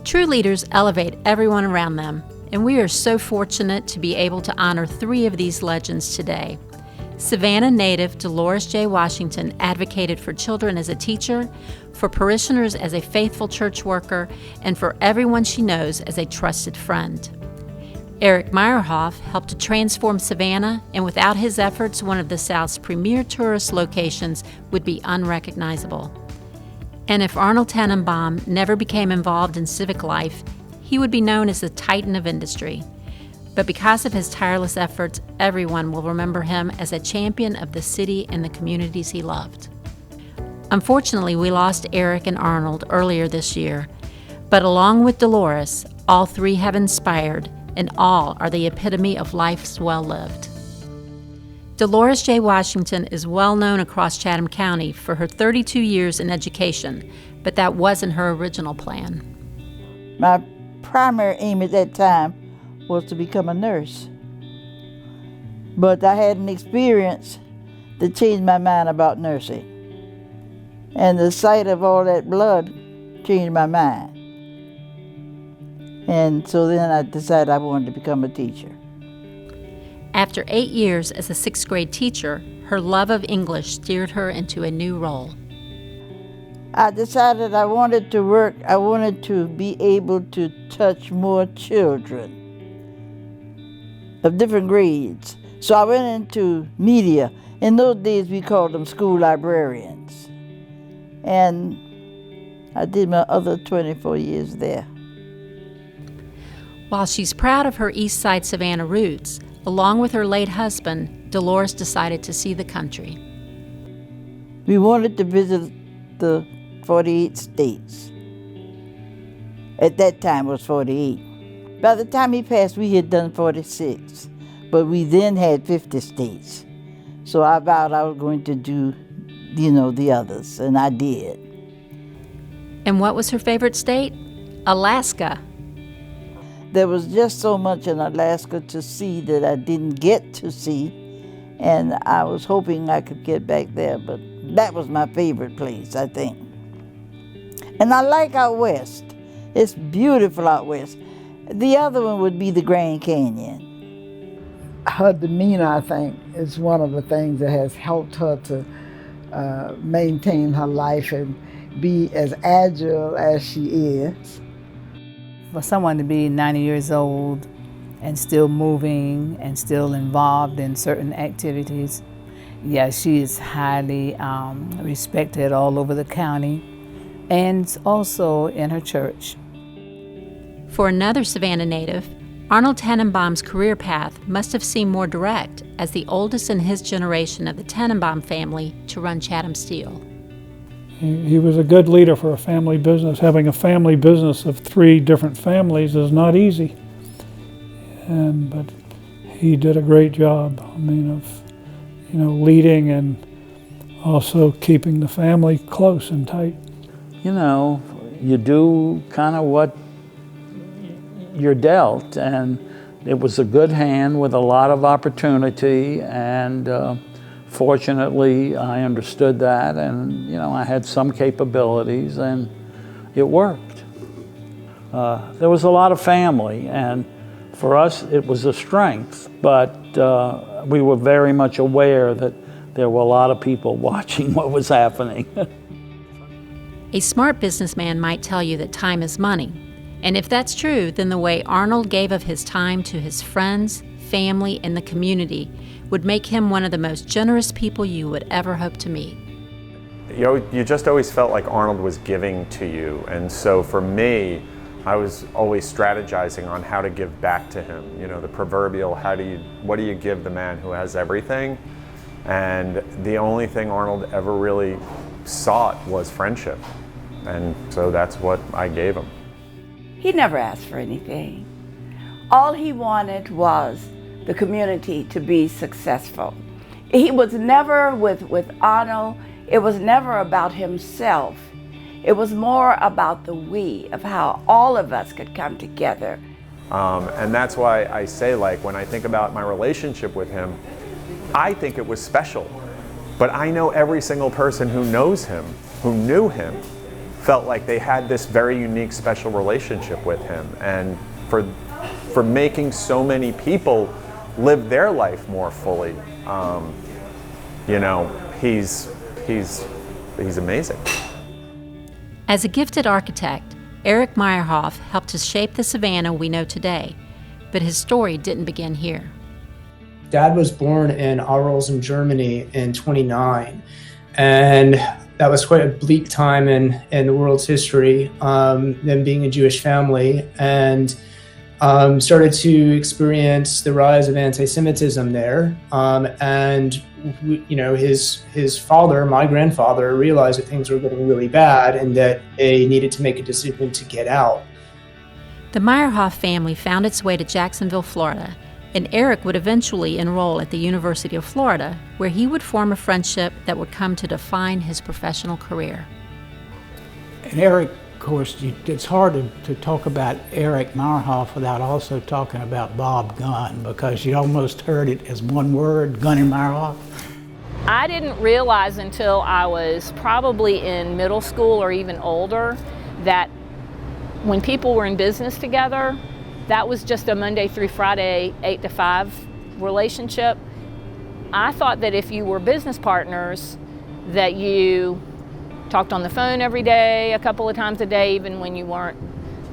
True leaders elevate everyone around them, and we are so fortunate to be able to honor 3 of these legends today. Savannah native Dolores J. Washington advocated for children as a teacher, for parishioners as a faithful church worker, and for everyone she knows as a trusted friend. Eric Meyerhoff helped to transform Savannah, and without his efforts, one of the South's premier tourist locations would be unrecognizable. And if Arnold Tannenbaum never became involved in civic life, he would be known as the titan of industry. But because of his tireless efforts, everyone will remember him as a champion of the city and the communities he loved. Unfortunately, we lost Eric and Arnold earlier this year, but along with Dolores, all 3 have inspired, and all are the epitome of life's well-lived. Dolores J. Washington is well known across Chatham County for her 32 years in education, but that wasn't her original plan. My primary aim at that time was to become a nurse. But I had an experience that changed my mind about nursing. And the sight of all that blood changed my mind. And so then I decided I wanted to become a teacher. After 8 years as a 6th grade teacher, her love of English steered her into a new role. I decided I wanted to be able to touch more children of different grades. So I went into media. In those days, we called them school librarians. And I did my other 24 years there. While she's proud of her East Side Savannah roots, along with her late husband, Dolores decided to see the country. We wanted to visit the 48 states. At that time, it was 48. By the time he passed, we had done 46, but we then had 50 states. So I vowed I was going to do, the others, and I did. And what was her favorite state? Alaska. There was just so much in Alaska to see that I didn't get to see, and I was hoping I could get back there, but that was my favorite place, I think. And I like out west. It's beautiful out west. The other one would be the Grand Canyon. Her demeanor, I think, is one of the things that has helped her to maintain her life and be as agile as she is. For someone to be 90 years old and still moving and still involved in certain activities, yeah, she is highly respected all over the county and also in her church. For another Savannah native, Arnold Tannenbaum's career path must have seemed more direct as the oldest in his generation of the Tannenbaum family to run Chatham Steel. He was a good leader for a family business. Having a family business of 3 different families is not easy. But he did a great job, of leading and also keeping the family close and tight. You do kind of what you're dealt, and it was a good hand with a lot of opportunity, and fortunately I understood that, and I had some capabilities, and it worked. There was a lot of family, and for us it was a strength, but we were very much aware that there were a lot of people watching what was happening. A smart businessman might tell you that time is money. And if that's true, then the way Arnold gave of his time to his friends, family, and the community would make him one of the most generous people you would ever hope to meet. You just always felt like Arnold was giving to you. And so for me, I was always strategizing on how to give back to him. The proverbial, what do you give the man who has everything? And the only thing Arnold ever really sought was friendship. And so that's what I gave him. He never asked for anything. All he wanted was the community to be successful. He was never, with Arnold, it was never about himself. It was more about the we, of how all of us could come together. And that's why I say, when I think about my relationship with him, I think it was special. But I know every single person who knows him, who knew him, felt like they had this very unique, special relationship with him, and for making so many people live their life more fully. You know, he's amazing. As a gifted architect, Erich Meyerhoff helped to shape the Savannah we know today, but his story didn't begin here. Dad was born in Arolsen, Germany in 1929, and that was quite a bleak time in the world's history, them being a Jewish family, and started to experience the rise of anti-Semitism there. And you know, his father, my grandfather, realized that things were getting really bad and that they needed to make a decision to get out. The Meyerhoff family found its way to Jacksonville, Florida, and Erich would eventually enroll at the University of Florida, where he would form a friendship that would come to define his professional career. And Erich, of course, it's hard to talk about Erich Meyerhoff without also talking about Bob Gunn, because you almost heard it as one word, Gunn and Meyerhoff. I didn't realize until I was probably in middle school or even older that when people were in business together, that was just a Monday through Friday 8 to 5 relationship. I thought that if you were business partners, that you talked on the phone every day, a couple of times a day, even when you weren't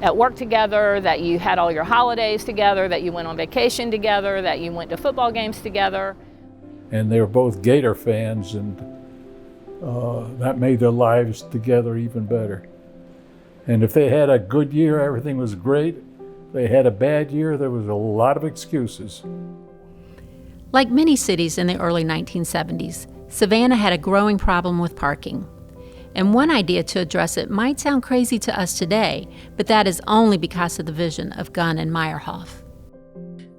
at work together, that you had all your holidays together, that you went on vacation together, that you went to football games together. And they were both Gator fans, and that made their lives together even better. And if they had a good year, everything was great. If they had a bad year, there was a lot of excuses. Like many cities in the early 1970s, Savannah had a growing problem with parking. And one idea to address it might sound crazy to us today, but that is only because of the vision of Gunn and Meyerhoff.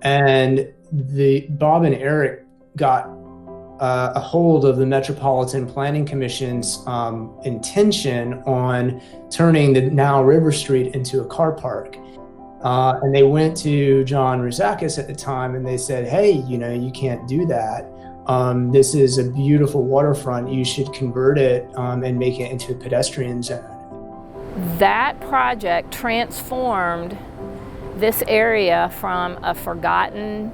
And Bob and Erich got a hold of the Metropolitan Planning Commission's intention on turning the now River Street into a car park. And they went to John Rousakis at the time and they said, hey, you know, you can't do that. This is a beautiful waterfront. You should convert it and make it into a pedestrian zone. That project transformed this area from a forgotten,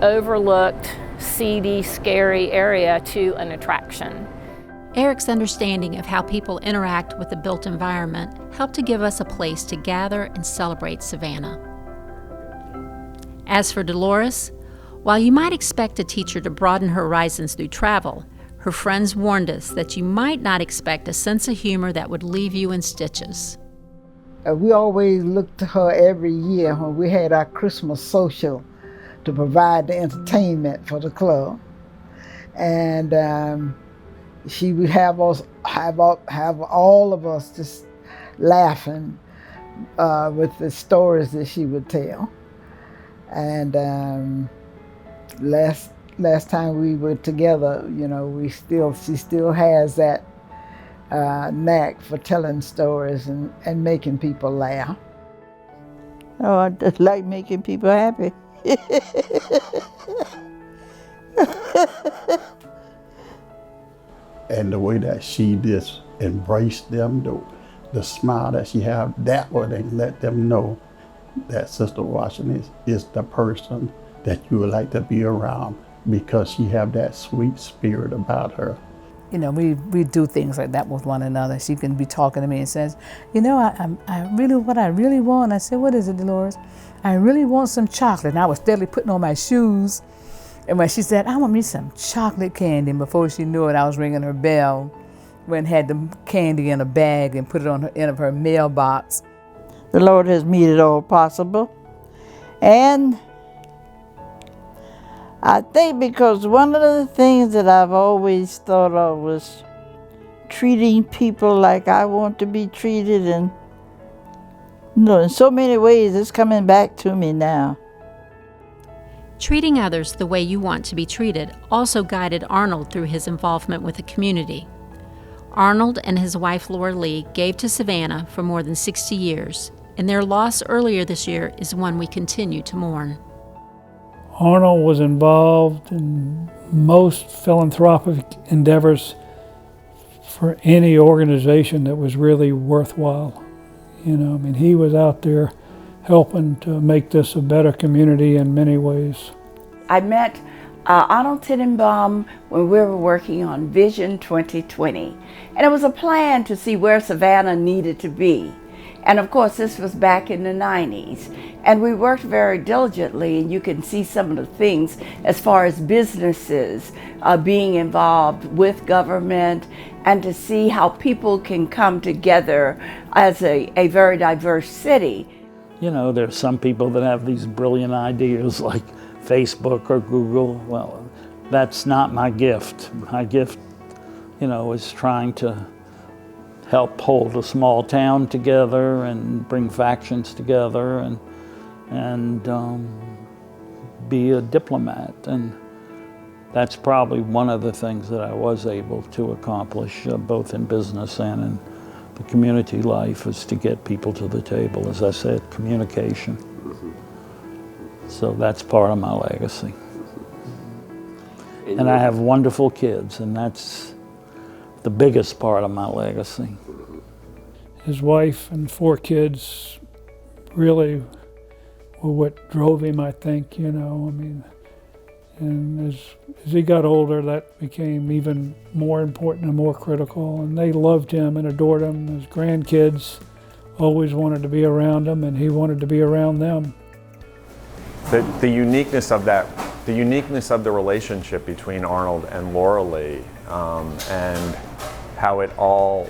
overlooked, seedy, scary area to an attraction. Erich's understanding of how people interact with the built environment helped to give us a place to gather and celebrate Savannah. As for Dolores, while you might expect a teacher to broaden her horizons through travel, her friends warned us that you might not expect a sense of humor that would leave you in stitches. We always looked to her every year when we had our Christmas social to provide the entertainment for the club. And she would have all of us just laughing with the stories that she would tell. And last time we were together, you know, she still has that knack for telling stories and making people laugh. Oh, I just like making people happy. And the way that she just embraced them, the smile that she had, that would let them know that Sister Washington is the person that you would like to be around, because she have that sweet spirit about her. You know, we do things like that with one another. She can be talking to me and says, you know, what I really want. I said, what is it, Dolores? I really want some chocolate. And I was steadily putting on my shoes. And when she said, I want me some chocolate candy, and before she knew it, I was ringing her bell. Went and had the candy in a bag and put it on the end of her mailbox. The Lord has made it all possible. And I think because one of the things that I've always thought of was treating people like I want to be treated, and you know, in so many ways it's coming back to me now. Treating others the way you want to be treated also guided Arnold through his involvement with the community. Arnold and his wife Laura Lee gave to Savannah for more than 60 years, and their loss earlier this year is one we continue to mourn. Arnold was involved in most philanthropic endeavors for any organization that was really worthwhile. You know, I mean, he was out there helping to make this a better community in many ways. I met Arnold Tenenbaum when we were working on Vision 2020, and it was a plan to see where Savannah needed to be. And of course, this was back in the 90s. And we worked very diligently, and you can see some of the things as far as businesses being involved with government, and to see how people can come together as a very diverse city. You know, there's some people that have these brilliant ideas like Facebook or Google. Well, that's not my gift. My gift, you know, is trying to help hold a small town together and bring factions together and be a diplomat. And that's probably one of the things that I was able to accomplish, both in business and in the community life, is to get people to the table. As I said, communication. So that's part of my legacy. And I have wonderful kids, and that's the biggest part of my legacy. His wife and 4 kids really were what drove him, I think, you know. I mean, and as he got older, that became even more important and more critical, and they loved him and adored him. His grandkids always wanted to be around him, and he wanted to be around them. The uniqueness of that, the uniqueness of the relationship between Arnold and Laura Lee, and how it all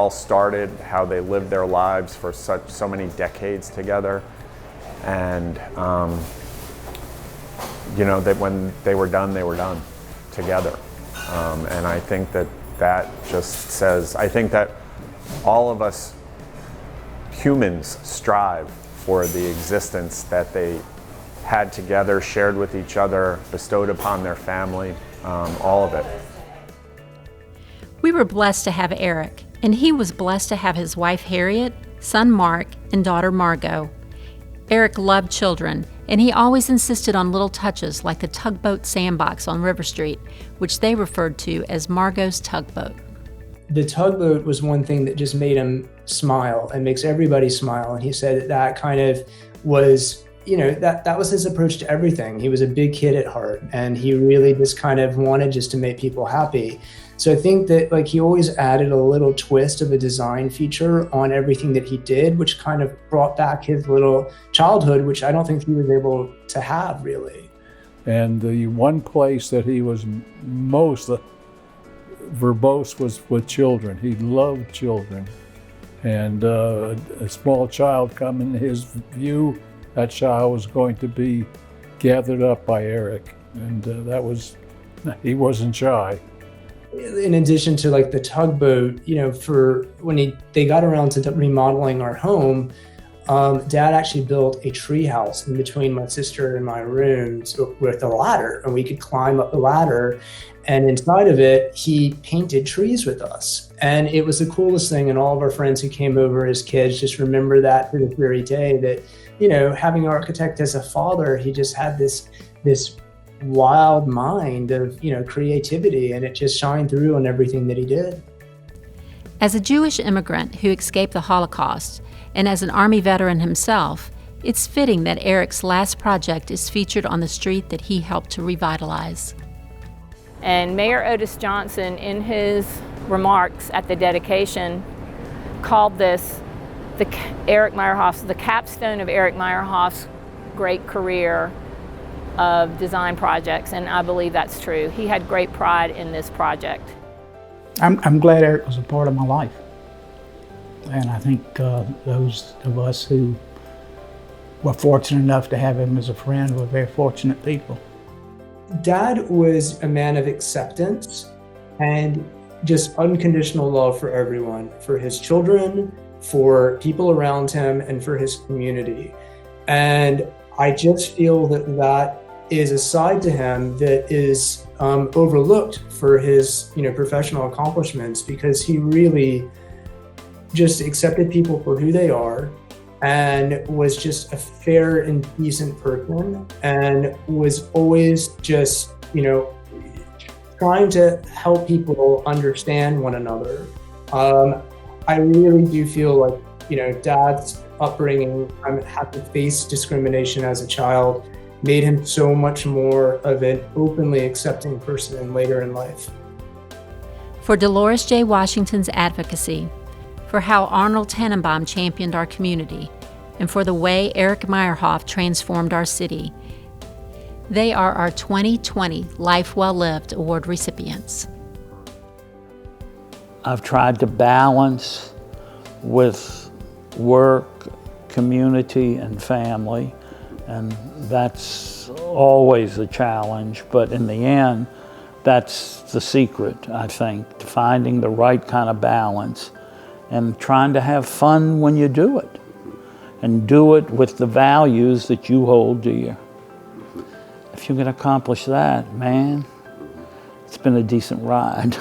started, how they lived their lives for so many decades together, and you know, that when they were done together. And I think that just says, I think that all of us humans strive for the existence that they had together, shared with each other, bestowed upon their family, all of it. We were blessed to have Eric, and he was blessed to have his wife Harriet, son Mark, and daughter Margot. Eric loved children, and he always insisted on little touches like the tugboat sandbox on River Street, which they referred to as Margot's tugboat. The tugboat was one thing that just made him smile and makes everybody smile. And he said that kind of was, you know, that was his approach to everything. He was a big kid at heart, and he really just kind of wanted just to make people happy. So I think that, like, he always added a little twist of a design feature on everything that he did, which kind of brought back his little childhood, which I don't think he was able to have really. And the one place that he was most verbose was with children. He loved children. And a small child come in his view, that child was going to be gathered up by Eric. And he wasn't shy. In addition to like the tugboat, you know, for when they got around to remodeling our home, Dad actually built a tree house in between my sister and my rooms with a ladder, and we could climb up the ladder. And inside of it, he painted trees with us. And it was the coolest thing. And all of our friends who came over as kids just remember that to this very day, that, you know, having an architect as a father, he just had this wild mind of, you know, creativity, and it just shined through on everything that he did. As a Jewish immigrant who escaped the Holocaust, and as an Army veteran himself, it's fitting that Eric's last project is featured on the street that he helped to revitalize. And Mayor Otis Johnson, in his remarks at the dedication, called this the capstone of Eric Meyerhoff's great career of design projects, and I believe that's true. He had great pride in this project. I'm glad Eric was a part of my life. And I think those of us who were fortunate enough to have him as a friend were very fortunate people. Dad was a man of acceptance and just unconditional love for everyone, for his children, for people around him, and for his community. And I just feel that is a side to him that is overlooked for his, you know, professional accomplishments, because he really just accepted people for who they are and was just a fair and decent person, and was always just, you know, trying to help people understand one another. I really do feel like, Dad's upbringing, having faced discrimination as a child, made him so much more of an openly accepting person later in life. For Dolores J. Washington's advocacy, for how Arnold Tannenbaum championed our community, and for the way Eric Meyerhoff transformed our city, they are our 2020 Life Well Lived Award recipients. I've tried to balance with work, community, and family, and that's always a challenge, but in the end, that's the secret, I think, to finding the right kind of balance and trying to have fun when you do it, and do it with the values that you hold dear. If you can accomplish that, man, it's been a decent ride.